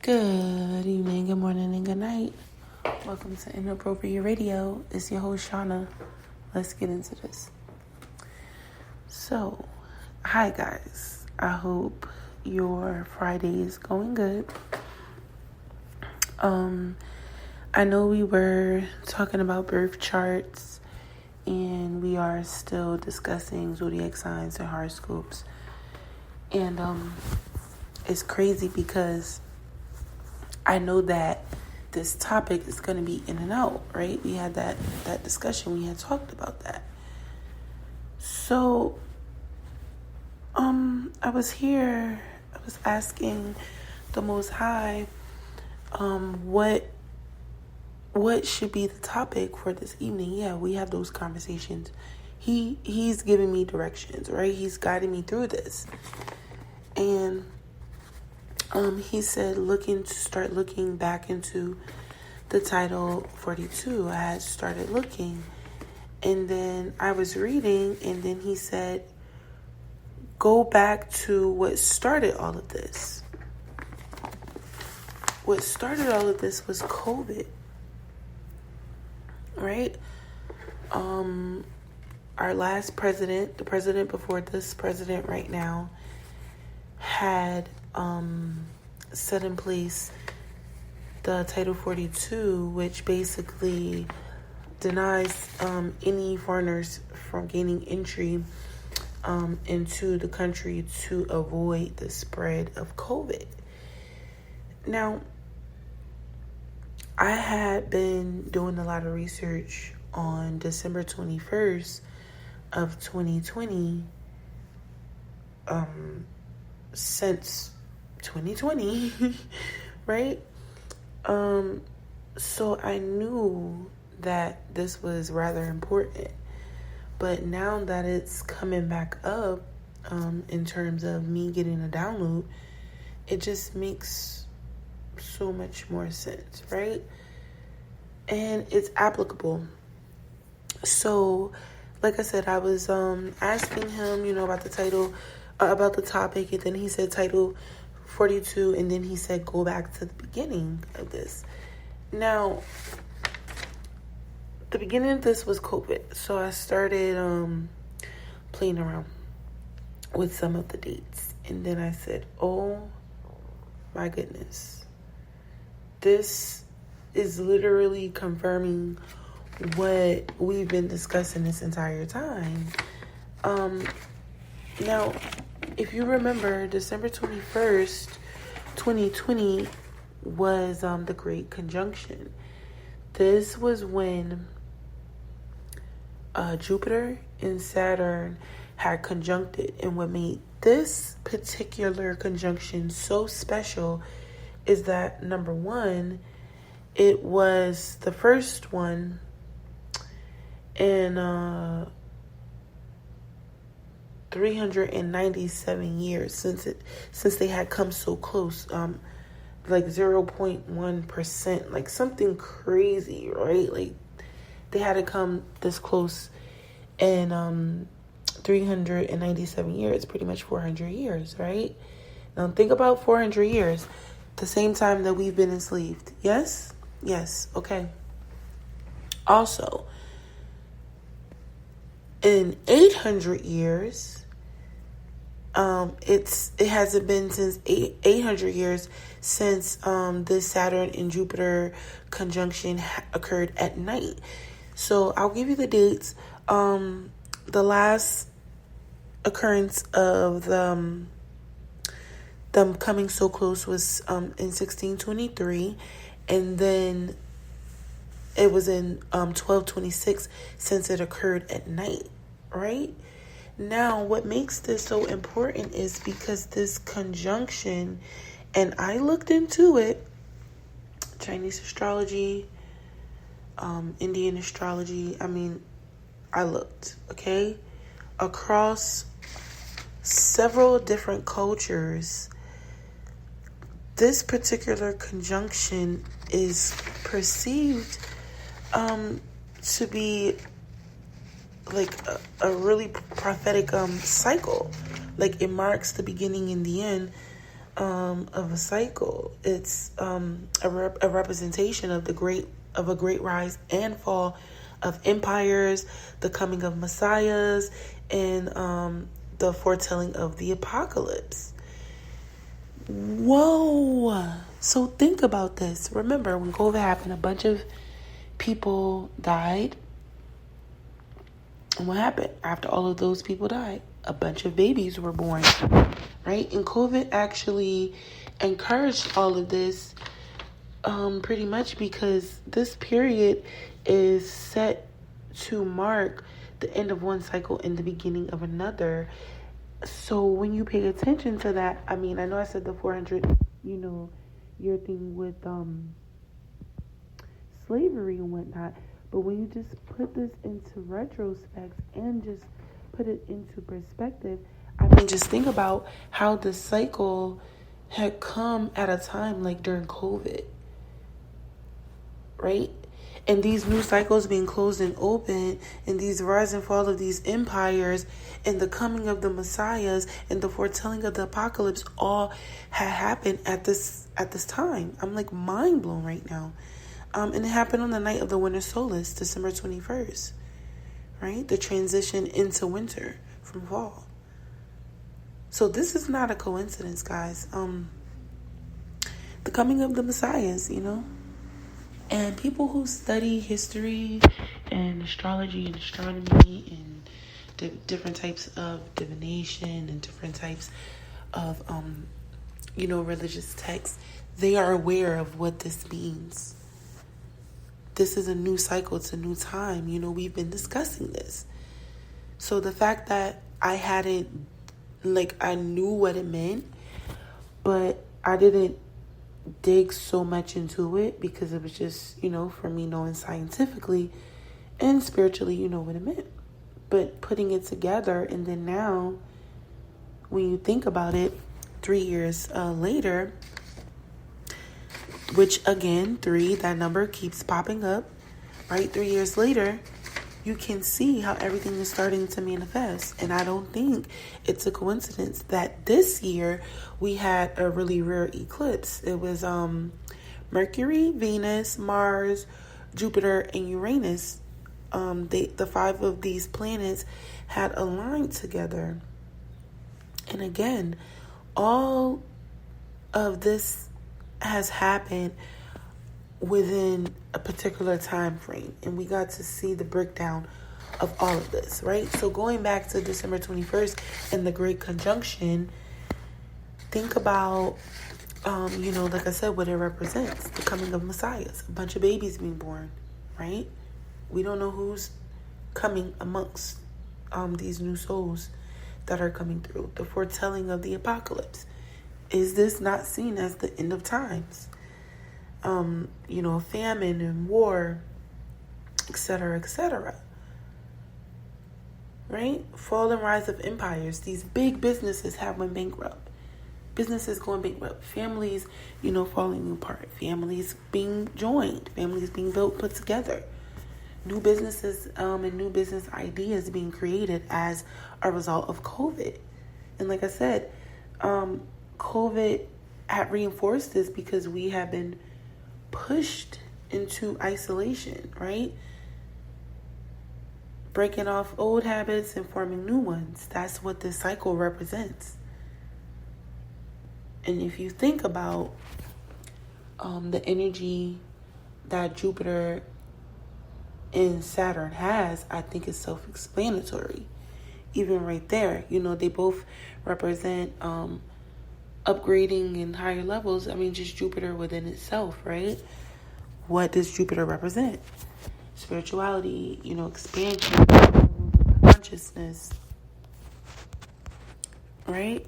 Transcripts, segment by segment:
Good evening, good morning, and good night. Welcome to Inappropriate Radio. It's your host, Shauna. Let's get into this. So, hi guys. I hope your Friday is going good. I know we were talking about birth charts, and we are still discussing zodiac signs and horoscopes. And it's crazy because I know that this topic is going to be in and out, right? We had that discussion. We had talked about that. So, I was asking the Most High, what should be the topic for this evening? Yeah, we have those conversations. He's giving me directions, right? He's guiding me through this. And he said start looking back into the title 42. I had started looking, and then I was reading, and then he said, go back to what started all of this. What started all of this was COVID, right? Our last president, the president before this president right now, had set in place the Title 42, which basically denies any foreigners from gaining entry into the country to avoid the spread of COVID. Now, I had been doing a lot of research on December 21st of 2020 since 2020, right? So I knew that this was rather important. But now that it's coming back up, in terms of me getting a download, it just makes so much more sense, right? And it's applicable. So, like I said, I was asking him, about the title, about the topic, and then he said title 42, and then he said go back to the beginning of this. Now, the beginning of this was COVID, so I started playing around with some of the dates, and then I said, oh my goodness, this is literally confirming what we've been discussing this entire time. Now, if you remember, December 21st, 2020 was the Great Conjunction. This was when Jupiter and Saturn had conjuncted. And what made this particular conjunction so special is that, number one, it was the first one in 397 years since they had come so close, like 0.1%, like something crazy, right? Like they had to come this close in 397 years, pretty much 400 years, right? Now think about 400 years, the same time that we've been enslaved. Yes, okay. Also, in 800 years, it hasn't been since 800 years since this Saturn and Jupiter conjunction occurred at night. So I'll give you the dates. The last occurrence of them coming so close was in 1623, and then it was in 1226 since it occurred at night, right? Now, what makes this so important is because this conjunction, and I looked into it, Chinese astrology, Indian astrology, I looked, okay? Across several different cultures, this particular conjunction is perceived to be like a really prophetic cycle. Like it marks the beginning and the end of a cycle. It's a representation of a great rise and fall of empires, the coming of messiahs, and the foretelling of the apocalypse. Whoa! So think about this. Remember, when COVID happened, a bunch of people died. And what happened after all of those people died? A bunch of babies were born, right? And COVID actually encouraged all of this pretty much because this period is set to mark the end of one cycle and the beginning of another. So when you pay attention to that, I mean, I know I said the 400, year thing with slavery and whatnot, but when you just put this into retrospect and just put it into perspective, I mean, just think about how the cycle had come at a time like during COVID, right? And these new cycles being closed and open, and these rise and fall of these empires, and the coming of the messiahs, and the foretelling of the apocalypse, all had happened at this time. I'm like mind blown right now. And it happened on the night of the winter solstice, December 21st, right? The transition into winter from fall. So this is not a coincidence, guys. The coming of the messiahs, And people who study history and astrology and astronomy and different types of divination and different types of, religious texts, they are aware of what this means. This is a new cycle. It's a new time. We've been discussing this. So the fact that I knew what it meant, but I didn't dig so much into it because it was just, for me knowing scientifically and spiritually, what it meant. But putting it together, and then now, when you think about it, 3 years later, which again, 3, that number keeps popping up, right? 3 years later, you can see how everything is starting to manifest. And I don't think it's a coincidence that this year we had a really rare eclipse. It was Mercury, Venus, Mars, Jupiter, and Uranus. The 5 of these planets had aligned together. And again, all of this has happened within a particular time frame, and we got to see the breakdown of all of this, right? So going back to December 21st and the Great Conjunction, think about like I said, what it represents: the coming of messiahs, a bunch of babies being born, right? We don't know who's coming amongst these new souls that are coming through. The foretelling of the apocalypse. Is this not seen as the end of times? Famine and war, etc., etc. Right? Fall and rise of empires. These big businesses have went bankrupt. Businesses going bankrupt. Families, falling apart. Families being joined. Families being built, put together. New businesses and new business ideas being created as a result of COVID. And like I said, COVID had reinforced this because we have been pushed into isolation, right? Breaking off old habits and forming new ones. That's what this cycle represents. And if you think about the energy that Jupiter and Saturn has, I think it's self-explanatory. Even right there, they both represent upgrading in higher levels. I mean, just Jupiter within itself, right? What does Jupiter represent? Spirituality, expansion, levels of consciousness, right?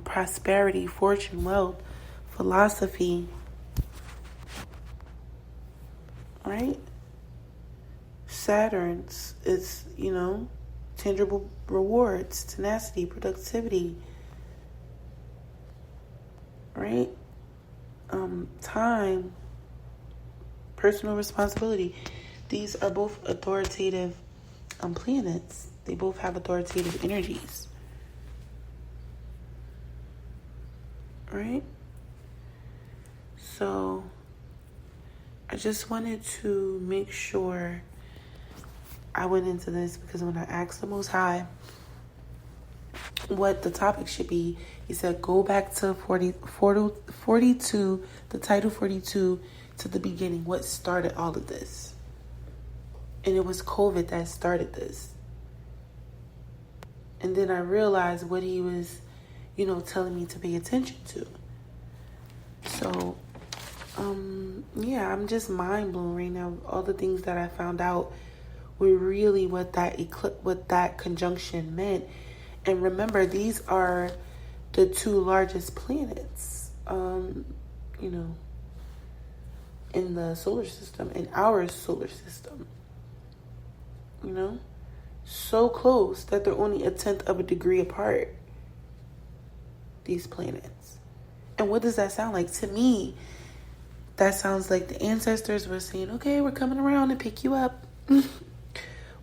Prosperity, fortune, wealth, philosophy, right? Saturn's is, tangible rewards, tenacity, productivity, right? Time, personal responsibility. These are both authoritative planets. They both have authoritative energies. right? So I just wanted to make sure I went into this, because when I asked the Most High what the topic should be, he said, go back to 42, the title 42, to the beginning. What started all of this? And it was COVID that started this. And then I realized what he was, telling me to pay attention to. So, I'm just mind blown right now. All the things that I found out were really what that conjunction meant. And remember, these are the two largest planets, in the solar system, in our solar system. So close that they're only 1/10 of a degree apart, these planets. And what does that sound like? To me, that sounds like the ancestors were saying, okay, we're coming around to pick you up.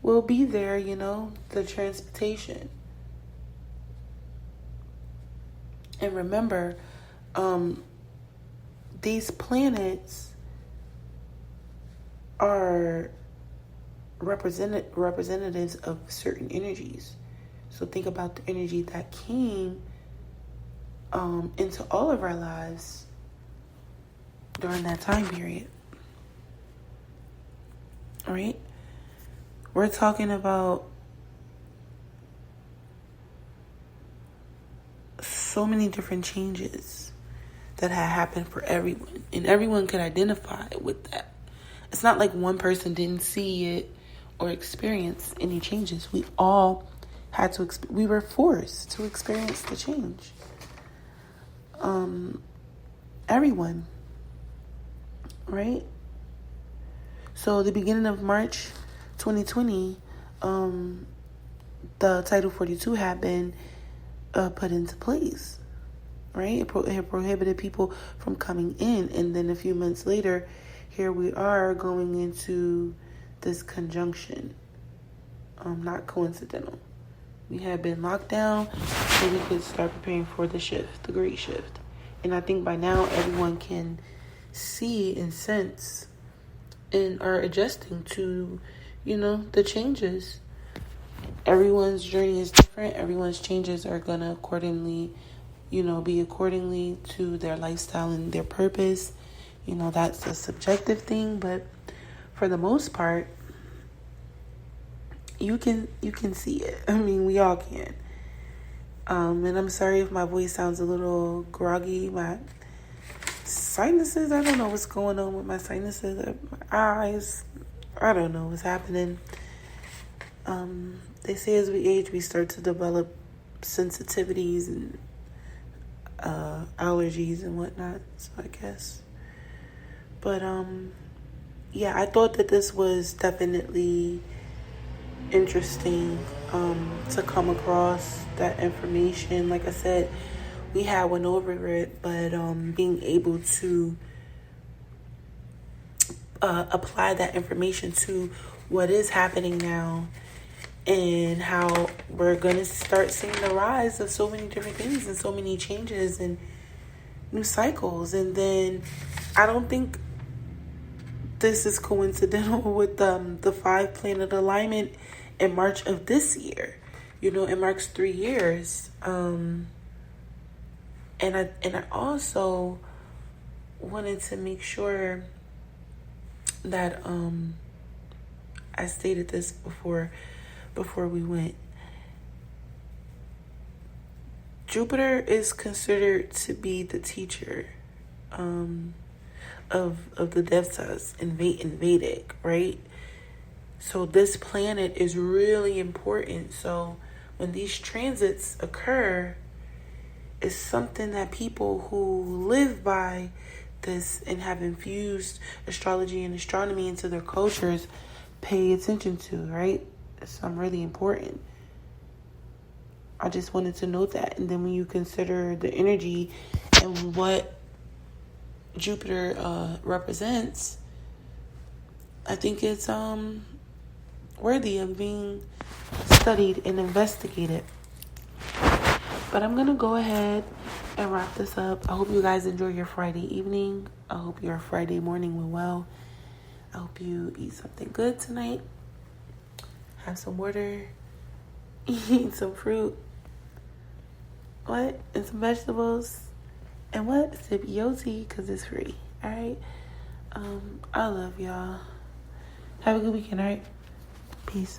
We'll be there, the transportation. And remember, these planets are representatives of certain energies. So think about the energy that came into all of our lives during that time period. All right? We're talking about so many different changes that had happened for everyone, and everyone could identify with that. It's not like one person didn't see it or experience any changes. We all had to. We were forced to experience the change. Everyone, right? So the beginning of March 2020, the Title 42 had been put into place, right? It prohibited people from coming in. And then a few months later, here we are going into this conjunction. Not coincidental. We had been locked down so we could start preparing for the shift, the great shift. And I think by now everyone can see and sense and are adjusting to, the changes. Everyone's journey is different. Everyone's changes are going to accordingly, be accordingly to their lifestyle and their purpose. That's a subjective thing, but for the most part, you can see it. I mean, we all can. And I'm sorry if my voice sounds a little groggy. My sinuses, I don't know what's going on with my sinuses, my eyes. I don't know what's happening. They say as we age, we start to develop sensitivities and allergies and whatnot. So I guess. But, I thought that this was definitely interesting to come across that information. Like I said, we had went over it, but being able to apply that information to what is happening now and how we're going to start seeing the rise of so many different things and so many changes and new cycles. And then I don't think this is coincidental with the 5 planet alignment in March of this year. It marks 3 years. And I also wanted to make sure that I stated this before we went. Jupiter is considered to be the teacher of the devtas in Vedic, right? So this planet is really important. So when these transits occur, it's something that people who live by this and have infused astrology and astronomy into their cultures pay attention to, right? It's really important. I just wanted to note that. And then when you consider the energy and what Jupiter represents, I think it's worthy of being studied and investigated. But I'm going to go ahead and wrap this up. I hope you guys enjoy your Friday evening. I hope your Friday morning went well. I hope you eat something good tonight. Have some water. Eat some fruit. What? And some vegetables. And what? Sip your tea because it's free. Alright? I love y'all. Have a good weekend, alright? Peace.